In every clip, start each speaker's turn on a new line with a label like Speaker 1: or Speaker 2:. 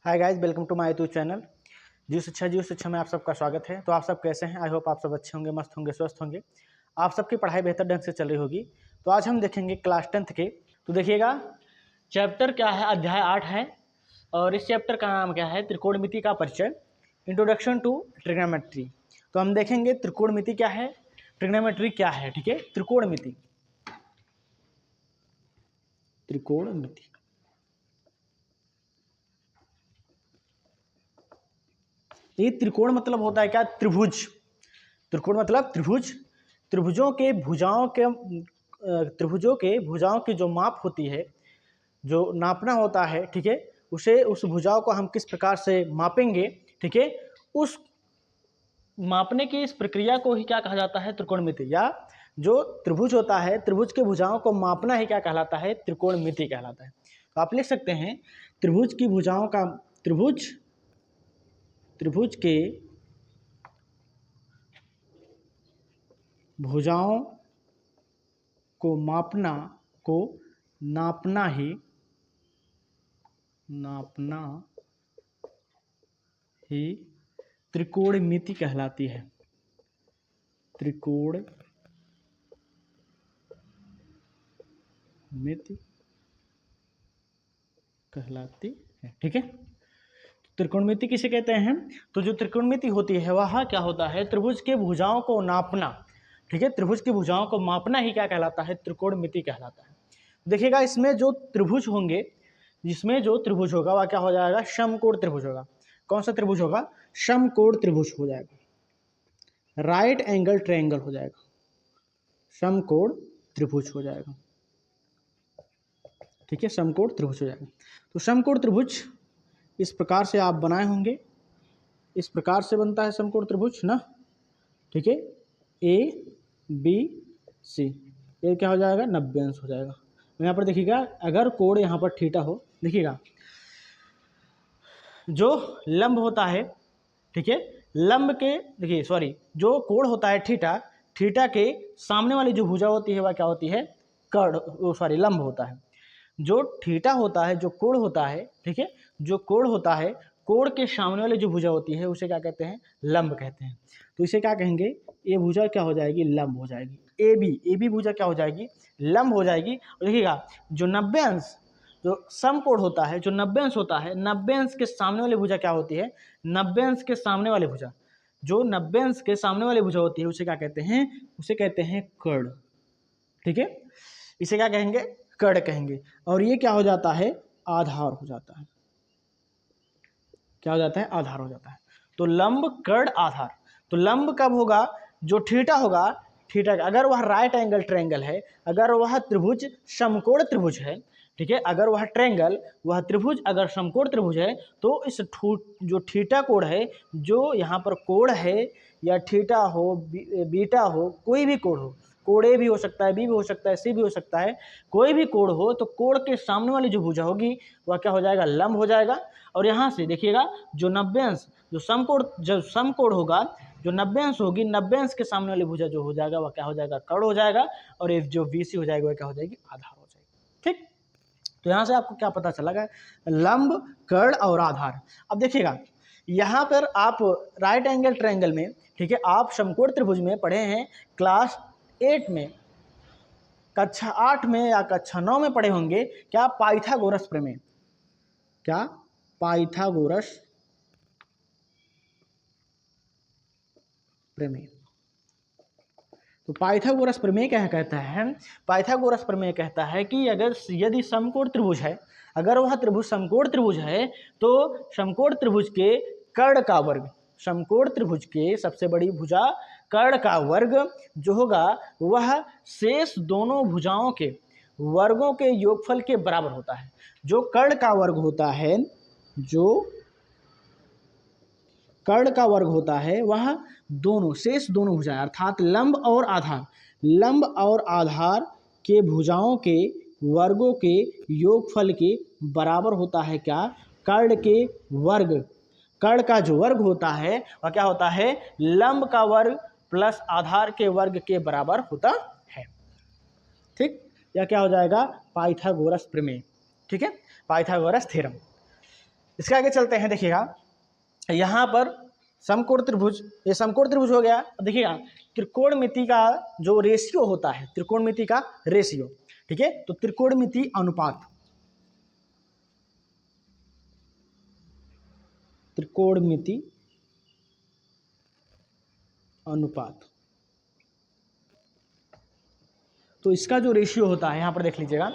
Speaker 1: Hi guys, welcome to my YouTube channel Jeev Shiksha में आप सबका स्वागत है। तो आप सब कैसे हैं? आई होप आप सब अच्छे होंगे, मस्त होंगे, स्वस्थ होंगे। आप सबकी पढ़ाई बेहतर ढंग से चल रही होगी। तो आज हम देखेंगे क्लास 10th के। तो देखिएगा, चैप्टर क्या है, अध्याय 8 है और इस चैप्टर का नाम क्या है, त्रिकोणमिति का परिचय, इंट्रोडक्शन टू ट्रिग्नोमेट्री। तो हम देखेंगे त्रिकोणमिति क्या है, ट्रिग्नोमेट्री क्या है। ठीक है, त्रिकोणमिति। त्रिकोणमिति ये त्रिकोण मतलब होता है क्या? त्रिभुज। त्रिकोण मतलब त्रिभुज। त्रिभुजों के भुजाओं की जो माप होती है, जो नापना होता है, ठीक है, उसे उस भुजाओं को हम किस प्रकार से मापेंगे, ठीक है, उस मापने की इस प्रक्रिया को ही क्या कहा जाता है? त्रिकोणमिति। या जो त्रिभुज होता है, त्रिभुज के भुजाओं को मापना ही क्या कहलाता है? त्रिकोणमिति कहलाता है। तो आप लिख सकते हैं त्रिभुज की भुजाओं का त्रिभुज के भुजाओं को नापना ही त्रिकोणमिति कहलाती है। त्रिकोणमिति कहलाती है। ठीक है, त्रिकोणमिति किसे कहते हैं? तो जो त्रिकोणमिति होती है वह क्या होता है? त्रिभुज के भुजाओं को नापना। ठीक है, त्रिभुज की भुजाओं को मापना ही क्या कहलाता है? त्रिकोणमिति कहलाता है। देखिएगा, इसमें जो त्रिभुज होंगे, जिसमें जो त्रिभुज होगा वह क्या हो जाएगा? समकोण त्रिभुज होगा। कौन सा त्रिभुज होगा? समकोण त्रिभुज हो जाएगा, राइट एंगल ट्रायंगल हो जाएगा, समकोण त्रिभुज हो जाएगा। ठीक है, समकोण त्रिभुज हो जाएगा। तो समकोण त्रिभुज इस प्रकार से आप बनाए होंगे, इस प्रकार से बनता है समकोण त्रिभुज ना। ठीक है, ए बी सी, ये क्या हो जाएगा? 90 अंश हो जाएगा। यहाँ पर देखिएगा, अगर कोण यहाँ पर थीटा हो, देखिएगा जो लंब होता है, ठीक है, लंब के देखिए सॉरी जो कोण होता है थीटा के सामने वाली जो भुजा होती है वह क्या होती है? लंब होता है। जो थीटा होता है, जो कोण होता है, ठीक है, जो कोण होता है, कोण के सामने वाली जो भुजा होती है उसे क्या कहते हैं? लंब कहते हैं। तो इसे क्या कहेंगे? ये भुजा क्या हो जाएगी? लंब हो जाएगी। ए बी भुजा क्या हो जाएगी? लंब हो जाएगी। और देखिएगा, जो 90 अंश जो समकोण होता है, जो 90 अंश होता है, 90 अंश के सामने वाली भुजा क्या होती है? 90 अंश के सामने वाली भुजा, जो 90 अंश के सामने वाली भुजा होती है उसे क्या कहते हैं? उसे कहते हैं कर्ण। ठीक है, इसे क्या कहेंगे? कर्ण कहेंगे। और ये क्या हो जाता है? आधार हो जाता है। क्या हो जाता है? आधार हो जाता है। तो लंब, कर्ण, आधार। तो लंब कब होगा? जो थीटा होगा, थीटा अगर वह राइट एंगल ट्रायंगल है, अगर वह त्रिभुज समकोण त्रिभुज है, ठीक है, अगर वह ट्रायंगल, वह त्रिभुज अगर समकोण त्रिभुज है, तो इस जो थीटा कोण है, जो यहाँ पर कोण है, या थीटा हो, बीटा हो, कोई भी कोण हो, कोण ए भी हो सकता है, बी भी हो सकता है, सी भी हो सकता है, कोई भी कोण हो, तो कोण के सामने वाली जो भुजा होगी वह क्या हो जाएगा? लंब हो जाएगा। और यहाँ से देखिएगा, जो 90 अंश जो समकोण होगा, जो 90 अंश होगी, 90 अंश के सामने वाली भुजा जो हो जाएगा वह क्या हो जाएगा? कर्ण हो जाएगा। और ये जो बीसी हो जाएगी वह क्या हो जाएगी? आधार हो जाएगी। ठीक, तो यहाँ से आपको क्या पता चला गया? लंब, कर्ण और आधार। अब देखिएगा, यहाँ पर आप राइट एंगल ट्रायंगल में, ठीक है, आप समकोण त्रिभुज में पढ़े हैं क्लास 8 में, कक्षा 8 में या कक्षा 9 में पढ़े होंगे क्या? पाइथागोरस प्रमेय। क्या? पाइथागोरस प्रमेय। तो पाइथागोरस प्रमेय क्या कहता है? पाइथागोरस प्रमेय कहता है कि अगर यदि समकोण त्रिभुज है, अगर वह त्रिभुज समकोण त्रिभुज है, तो समकोण त्रिभुज के कर्ण का वर्ग, समकोण त्रिभुज के सबसे बड़ी भुजा कर्ण का वर्ग जो होगा वह शेष दोनों भुजाओं के वर्गों के योगफल के बराबर होता है। जो कर्ण का वर्ग होता है, जो कर्ण का वर्ग होता है, वह दोनों शेष दोनों भुजाएं अर्थात लंब और आधार के भुजाओं के वर्गों के योगफल के बराबर होता है। क्या? कर्ण के वर्ग, कर्ण का जो वर्ग होता है वह क्या होता है? लंब का वर्ग प्लस आधार के वर्ग के बराबर होता है। ठीक, यह क्या हो जाएगा? पाइथागोरस प्रमेय। ठीक है, पाइथागोरस थ्योरम। इसके आगे चलते हैं, देखिएगा यहाँ पर समकोण त्रिभुज, ये समकोण त्रिभुज हो गया। देखिएगा त्रिकोणमिति का जो रेशियो होता है, त्रिकोणमिति का रेशियो, ठीक है, तो त्रिकोणमिति अनुपात, त्रिकोणमिति अनुपात, तो इसका जो रेशियो होता है यहाँ पर देख लीजिएगा,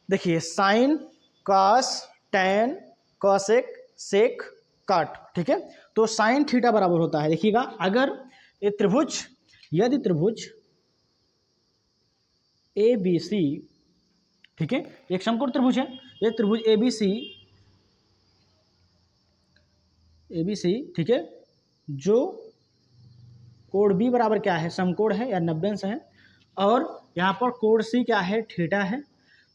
Speaker 1: देखिए साइन, कॉस, टैन, कॉसेक, सेक, काट, ठीक है। तो साइन थीटा बराबर होता है, देखिएगा अगर ये त्रिभुज, यदि त्रिभुज ए बी सी, ठीक है, एक समकोण त्रिभुज है, ये त्रिभुज ए बी सी, ठीक है, जो कोण बी बराबर क्या है, समकोण है या 90 अंश है, और यहाँ पर कोण सी क्या है, थीटा है।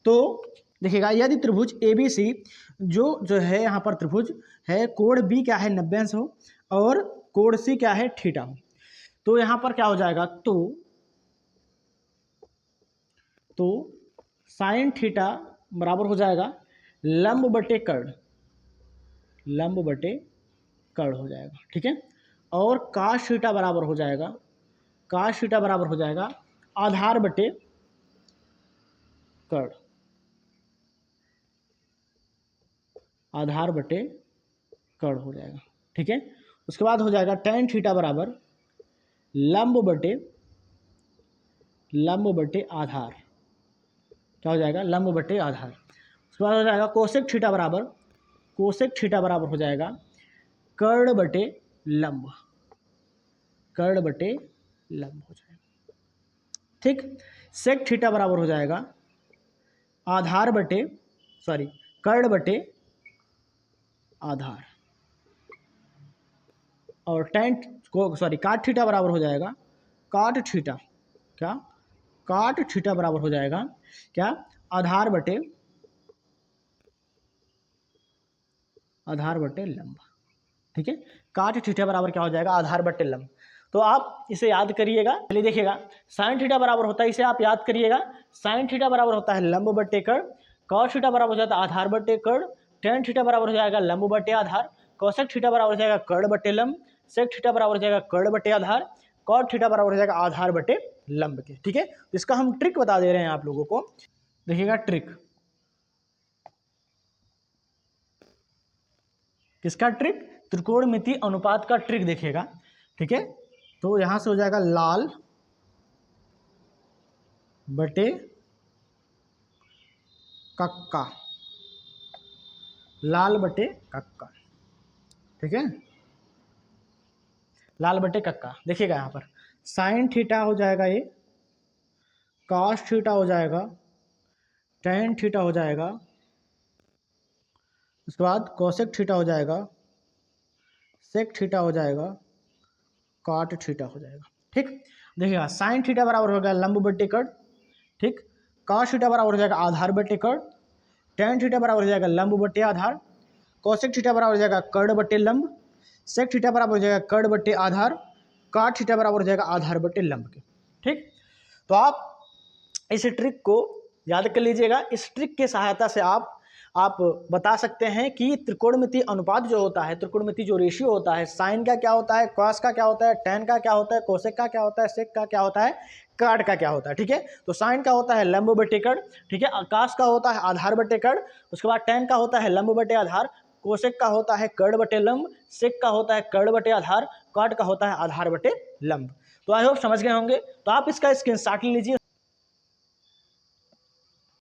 Speaker 1: तो देखिएगा यदि त्रिभुज ए बी सी जो है यहाँ पर त्रिभुज है, कोण बी क्या है, 90 अंश हो और कोण सी क्या है, थीटा हो, तो यहाँ पर क्या हो जाएगा, तो साइन थीटा बराबर हो जाएगा लंब बटे कर्ण, लंब बटे कर्ण हो जाएगा, ठीक है। और काश थीटा बराबर हो जाएगा, काश थीटा बराबर हो जाएगा आधार बटे कर्ण, आधार बटे कर्ण हो जाएगा, ठीक है। उसके बाद हो जाएगा टैन थीटा बराबर लंब बटे आधार, क्या हो जाएगा, लंब बटे आधार। उसके बाद हो जाएगा कोसेक थीटा बराबर हो जाएगा कर्ण बटे लंब, कर्ण बटे लंब हो जाएगा, ठीक। सेक थीटा बराबर हो जाएगा कर्ण बटे आधार, और काट थीटा बराबर हो जाएगा काट थीटा, क्या, काट थीटा बराबर हो जाएगा क्या, आधार बटे लंब, ठीक है। काट थीटा बराबर क्या हो जाएगा, आधार बटे लंब। तो आप इसे याद करिएगा, चलिए देखिएगा साइन थीटा बराबर होता है, इसे आप याद करिएगा, साइन थीटा बराबर होता है लंब बटे कर्ण, कॉस थीटा बराबर हो जाता है आधार बटे कर्ण, टैन थीटा बराबर हो जाएगा लंब बटे आधार, कोसेक थीटा बराबर हो जाएगा कर्ण बटे लंब, सेक थीटा बराबर हो जाएगा कर्ण बटे आधार, कॉट थीटा बराबर हो जाएगा आधार बटे लंब के, ठीक है। इसका हम ट्रिक बता दे रहे हैं आप लोगों को, देखिएगा ट्रिक, किसका ट्रिक, त्रिकोणमिति अनुपात का ट्रिक देखिएगा, ठीक है। तो यहां से हो जाएगा लाल बटे कक्का, लाल बटे कक्का, ठीक है, लाल बटे कक्का। देखिएगा यहाँ पर साइन थीटा हो जाएगा ये, कॉस थीटा हो जाएगा, टैन थीटा हो जाएगा, उसके बाद कोसेक थीटा हो जाएगा, सेक थीटा हो जाएगा, कॉट थीटा हो जाएगा, ठीक। देखिएगा साइन थीटा बराबर हो गया लंब बटे कर्ण, ठीक, कॉस थीटा बराबर हो जाएगा आधार बटे कर्ण, टैन थीटा बराबर हो जाएगा लंब बटे आधार, कोसेक थीटा बराबर हो जाएगा कर्ण बटे लंब, सेक थीटा बराबर हो जाएगा कर्ण बटे आधार, काट थीटा बराबर हो जाएगा आधार बटे लंब के, ठीक। तो आप इस ट्रिक को याद कर लीजिएगा, इस ट्रिक के सहायता से आप बता सकते हैं कि त्रिकोणमिति अनुपात जो होता है, त्रिकोणमिति जो रेशियो होता है, साइन का क्या होता है, कॉस का क्या होता है, टैन का क्या होता है, कोसेक का क्या होता है, सेक का क्या होता है, काट का क्या होता है, ठीक है। तो साइन का होता है लंब बटे कर्ण, ठीक है, कॉस का होता है आधार बटे कर्ण, उसके बाद टैन का होता है लंब बटे आधार, कोसेक का होता है कर्ण बटे लंब, सेक का होता है कर्ण बटे आधार, काट का होता है आधार बटे लंब। तो आई होप समझ गए होंगे। तो आप इसका स्क्रीनशॉट ले लीजिए।